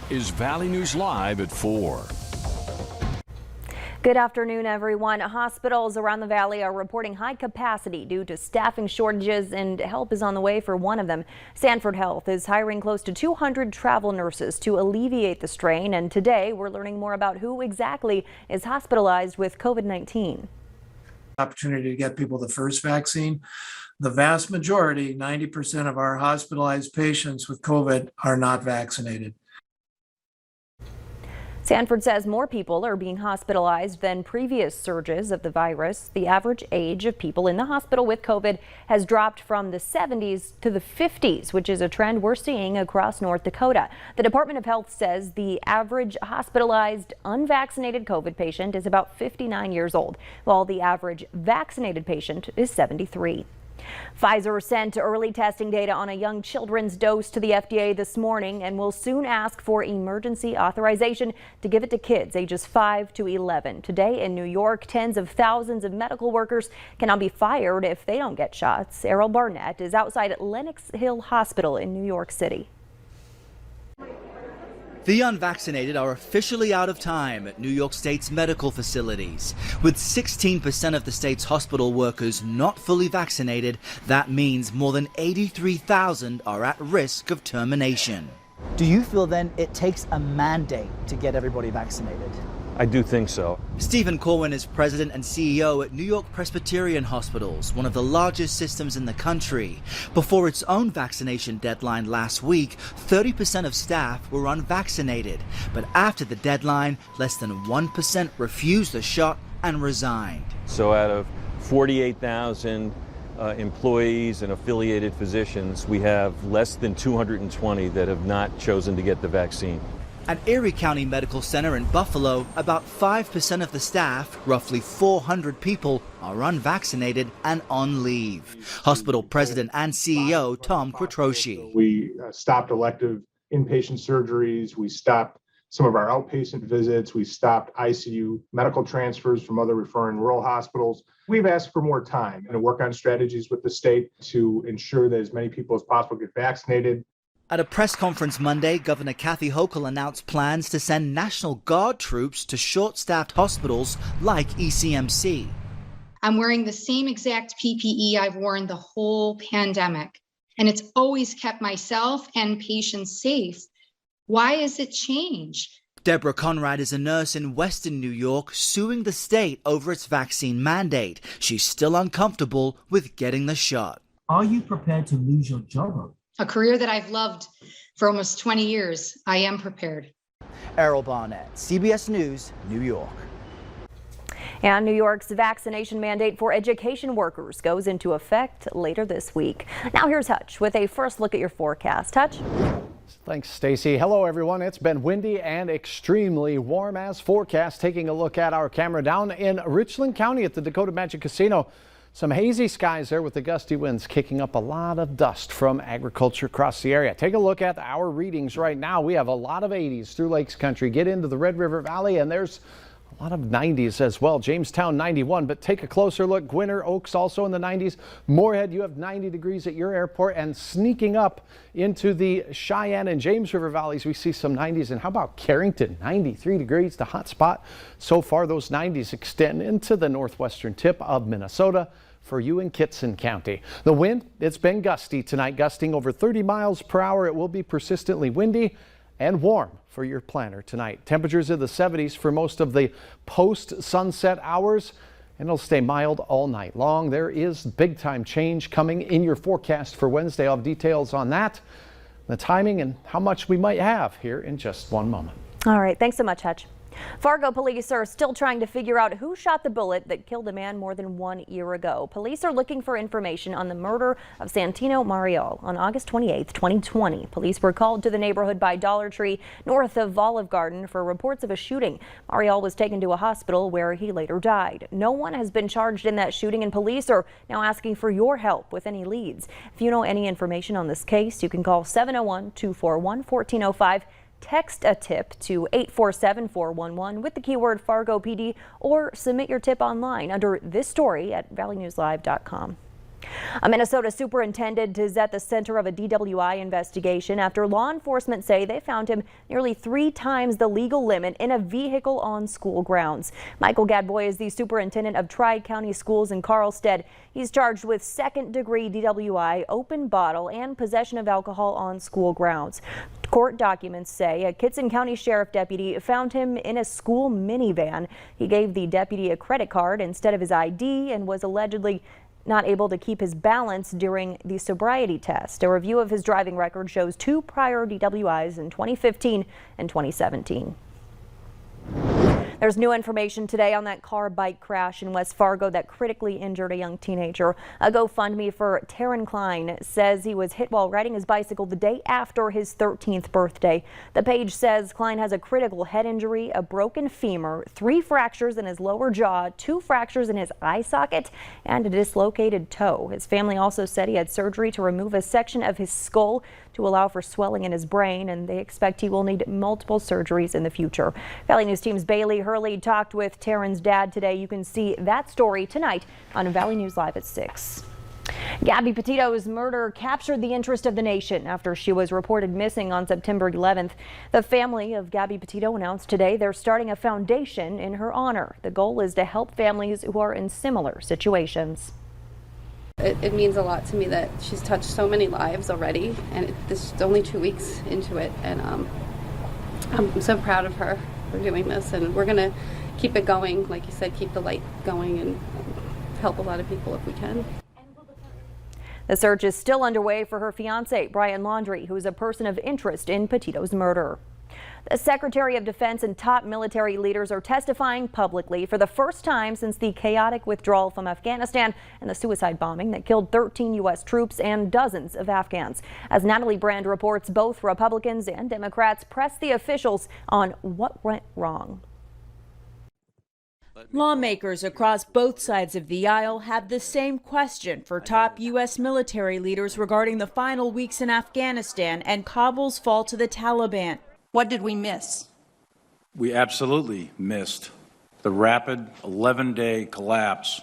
is Valley News Live at 4. Good afternoon, everyone. Hospitals around the valley are reporting high capacity due to staffing shortages, and help is on the way for one of them. Sanford Health is hiring close to 200 travel nurses to alleviate the strain, and today we're learning more about who exactly is hospitalized with COVID-19. Opportunity to get people the first vaccine. The vast majority, 90% of our hospitalized patients with COVID are not vaccinated. Sanford says more people are being hospitalized than previous surges of the virus. The average age of people in the hospital with COVID has dropped from the 70s to the 50s, which is a trend we're seeing across North Dakota. The Department of Health says the average hospitalized unvaccinated COVID patient is about 59 years old, while the average vaccinated patient is 73. Pfizer sent early testing data on a young children's dose to the FDA this morning and will soon ask for emergency authorization to give it to kids ages 5 to 11. Today in New York, tens of thousands of medical workers cannot be fired if they don't get shots. Errol Barnett is outside Lenox Hill Hospital in New York City. The unvaccinated are officially out of time at New York State's medical facilities. With 16% of the state's hospital workers not fully vaccinated, that means more than 83,000 are at risk of termination. Do you feel then it takes a mandate to get everybody vaccinated? I do think so. Stephen Corwin is president and CEO at New York Presbyterian Hospitals, one of the largest systems in the country. Before its own vaccination deadline last week, 30% of staff were unvaccinated. But after the deadline, less than 1% refused the shot and resigned. So out of 48,000 employees and affiliated physicians, we have less than 220 that have not chosen to get the vaccine. At Erie County Medical Center in Buffalo, about 5% of the staff, roughly 400 people, are unvaccinated and on leave. Hospital president and CEO Tom Quattrochi. We stopped elective inpatient surgeries. We stopped some of our outpatient visits. We stopped ICU medical transfers from other referring rural hospitals. We've asked for more time and to work on strategies with the state to ensure that as many people as possible get vaccinated. At a press conference Monday, Governor Kathy Hochul announced plans to send National Guard troops to short-staffed hospitals like ECMC. I'm wearing the same exact PPE I've worn the whole pandemic, and it's always kept myself and patients safe. Why has it changed? Deborah Conrad is a nurse in Western New York suing the state over its vaccine mandate. She's still uncomfortable with getting the shot. Are you prepared to lose your job? A career that I've loved for almost 20 years. I am prepared. Errol Barnett, CBS News, New York. And New York's vaccination mandate for education workers goes into effect later this week. Now here's Hutch with a first look at your forecast. Hutch? Thanks, Stacy. Hello, everyone. It's been windy and extremely warm as forecast. Taking a look at our camera down in Richland County at the Dakota Magic Casino. Some hazy skies there with the gusty winds kicking up a lot of dust from agriculture across the area. Take a look at our readings right now. We have a lot of 80s through Lakes Country. Get into the Red River Valley and there's a lot of 90s as well. Jamestown 91, but take a closer look. Gwinner, Oaks also in the 90s. Moorhead, you have 90 degrees at your airport, and sneaking up into the Cheyenne and James River valleys, we see some 90s. And how about Carrington? 93 degrees, the hot spot. So far, those 90s extend into the northwestern tip of Minnesota for you in Kitson County. The wind, it's been gusty tonight, gusting over 30 miles per hour. It will be persistently windy and warm for your planner tonight. Temperatures in the 70s for most of the post-sunset hours, and it'll stay mild all night long. There is big time change coming in your forecast for Wednesday. I'll have details on that, the timing, and how much we might have here in just one moment. All right, thanks so much, Hutch. Fargo police are still trying to figure out who shot the bullet that killed a man more than 1 year ago. Police are looking for information on the murder of Santino Marial on August 28, 2020. Police were called to the neighborhood by Dollar Tree north of Olive Garden for reports of a shooting. Marial was taken to a hospital where he later died. No one has been charged in that shooting, and police are now asking for your help with any leads. If you know any information on this case, you can call 701-241-1405. Text a tip to 847-411 with the keyword Fargo PD, or submit your tip online under this story at valleynewslive.com. A Minnesota superintendent is at the center of a DWI investigation after law enforcement say they found him nearly 3 times the legal limit in a vehicle on school grounds. Michael Gadboy is the superintendent of Tri-County Schools in Carlstead. He's charged with second-degree DWI, open bottle, and possession of alcohol on school grounds. Court documents say a Kitson County Sheriff deputy found him in a school minivan. He gave the deputy a credit card instead of his ID and was allegedly not able to keep his balance during the sobriety test. A review of his driving record shows 2 prior DWIs in 2015 and 2017. There's new information today on that car-bike crash in West Fargo that critically injured a young teenager. A GoFundMe for Taryn Klein says he was hit while riding his bicycle the day after his 13th birthday. The page says Klein has a critical head injury, a broken femur, 3 fractures in his lower jaw, 2 fractures in his eye socket, and a dislocated toe. His family also said he had surgery to remove a section of his skull to allow for swelling in his brain, and they expect he will need multiple surgeries in the future. Valley News Team's Bailey Hurley talked with Taryn's dad today. You can see that story tonight on Valley News Live at 6. Gabby Petito's murder captured the interest of the nation after she was reported missing on September 11th. The family of Gabby Petito announced today they're starting a foundation in her honor. The goal is to help families who are in similar situations. It means a lot to me that she's touched so many lives already, and this is only 2 weeks into it, and I'm so proud of her for doing this, and we're going to keep it going. Like you said, keep the light going and help a lot of people if we can. The search is still underway for her fiance, Brian Laundrie, who is a person of interest in Petito's murder. The Secretary of Defense and top military leaders are testifying publicly for the first time since the chaotic withdrawal from Afghanistan and the suicide bombing that killed 13 U.S. troops and dozens of Afghans. As Natalie Brand reports, both Republicans and Democrats pressed the officials on what went wrong. Lawmakers across both sides of the aisle have the same question for top U.S. military leaders regarding the final weeks in Afghanistan and Kabul's fall to the Taliban. What did we miss? We absolutely missed the rapid 11-day collapse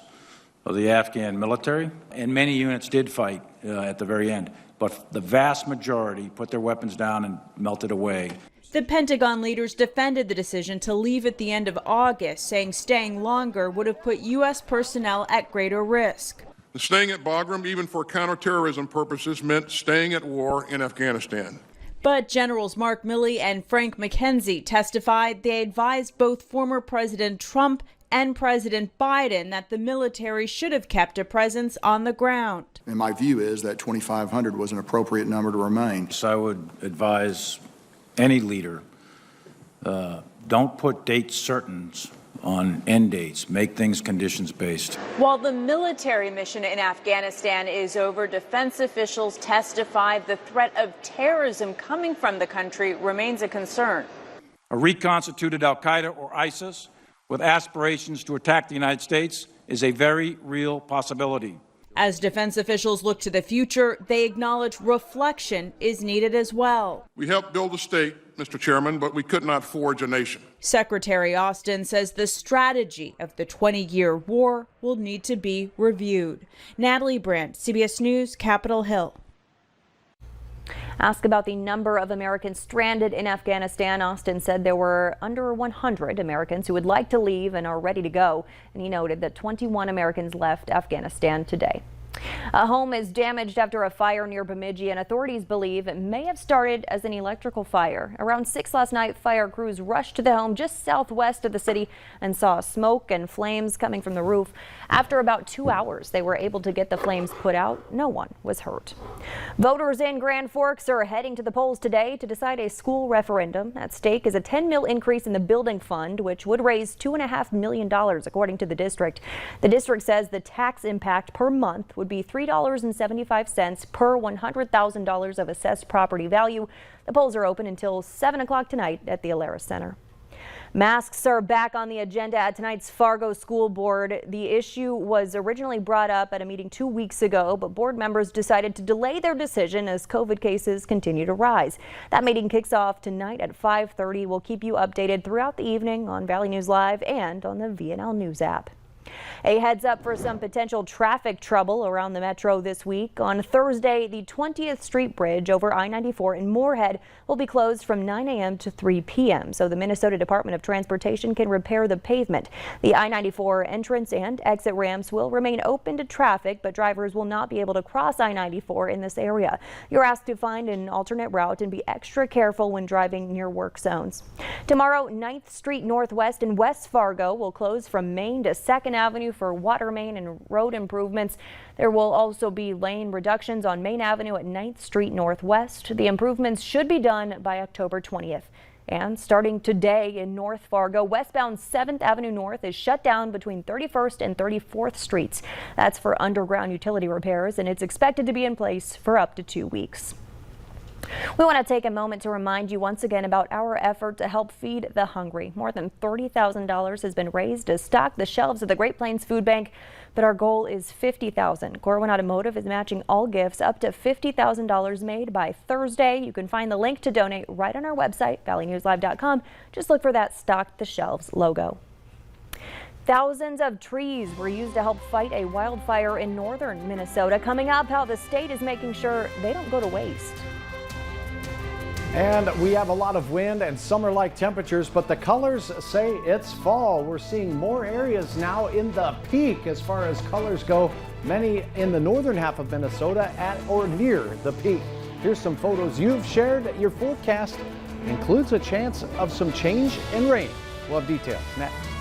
of the Afghan military, and many units did fight at the very end, but the vast majority put their weapons down and melted away. The Pentagon leaders defended the decision to leave at the end of August, saying staying longer would have put U.S. personnel at greater risk. Staying at Bagram, even for counterterrorism purposes, meant staying at war in Afghanistan. But Generals Mark Milley and Frank McKenzie testified they advised both former President Trump and President Biden that the military should have kept a presence on the ground. And my view is that 2,500 was an appropriate number to remain. So I would advise any leader, don't put dates certain on end dates. Make things conditions based. While the military mission in Afghanistan is over, defense officials testified the threat of terrorism coming from the country remains a concern. A reconstituted al-Qaeda or ISIS with aspirations to attack the United States is a very real possibility. As defense officials look to the future, they acknowledge reflection is needed as well. We helped build a state, Mr. Chairman, but we could not forge a nation. Secretary Austin says the strategy of the 20-year war will need to be reviewed. Natalie Brandt, CBS News, Capitol Hill. Asked about the number of Americans stranded in Afghanistan, Austin said there were under 100 Americans who would like to leave and are ready to go. And he noted that 21 Americans left Afghanistan today. A home is damaged after a fire near Bemidji, and authorities believe it may have started as an electrical fire. Around 6 last night, fire crews rushed to the home just southwest of the city and saw smoke and flames coming from the roof. After about 2 hours, they were able to get the flames put out. No one was hurt. Voters in Grand Forks are heading to the polls today to decide a school referendum. At stake is a $10 million increase in the building fund, which would raise $2.5 million, according to the district. The district says the tax impact per month would be $3.75 per $100,000 of assessed property value. The polls are open until 7 o'clock tonight at the Alara Center. Masks are back on the agenda at tonight's Fargo School Board. The issue was originally brought up at a meeting 2 weeks ago, but board members decided to delay their decision as COVID cases continue to rise. That meeting kicks off tonight at 5:30. We'll keep you updated throughout the evening on Valley News Live and on the VNL News app. A heads up for some potential traffic trouble around the metro this week. On Thursday, the 20th Street Bridge over I-94 in Moorhead will be closed from 9 a.m. to 3 p.m. so the Minnesota Department of Transportation can repair the pavement. The I-94 entrance and exit ramps will remain open to traffic, but drivers will not be able to cross I-94 in this area. You're asked to find an alternate route and be extra careful when driving near work zones. Tomorrow, 9th Street Northwest in West Fargo will close from Main to 2nd Avenue for water main and road improvements. There will also be lane reductions on Main Avenue at 9th Street Northwest. The improvements should be done by October 20th. And starting today in North Fargo, westbound 7th Avenue North is shut down between 31st and 34th Streets. That's for underground utility repairs, and it's expected to be in place for up to 2 weeks. We want to take a moment to remind you once again about our effort to help feed the hungry. More than $30,000 has been raised to stock the shelves of the Great Plains Food Bank, but our goal is $50,000. Corwin Automotive is matching all gifts up to $50,000 made by Thursday. You can find the link to donate right on our website, valleynewslive.com. Just look for that Stock the Shelves logo. Thousands of trees were used to help fight a wildfire in northern Minnesota. Coming up, how the state is making sure they don't go to waste. And we have a lot of wind and summer-like temperatures, but the colors say it's fall. We're seeing more areas now in the peak as far as colors go. Many in the northern half of Minnesota at or near the peak. Here's some photos you've shared. Your forecast includes a chance of some change in rain. We'll have details next.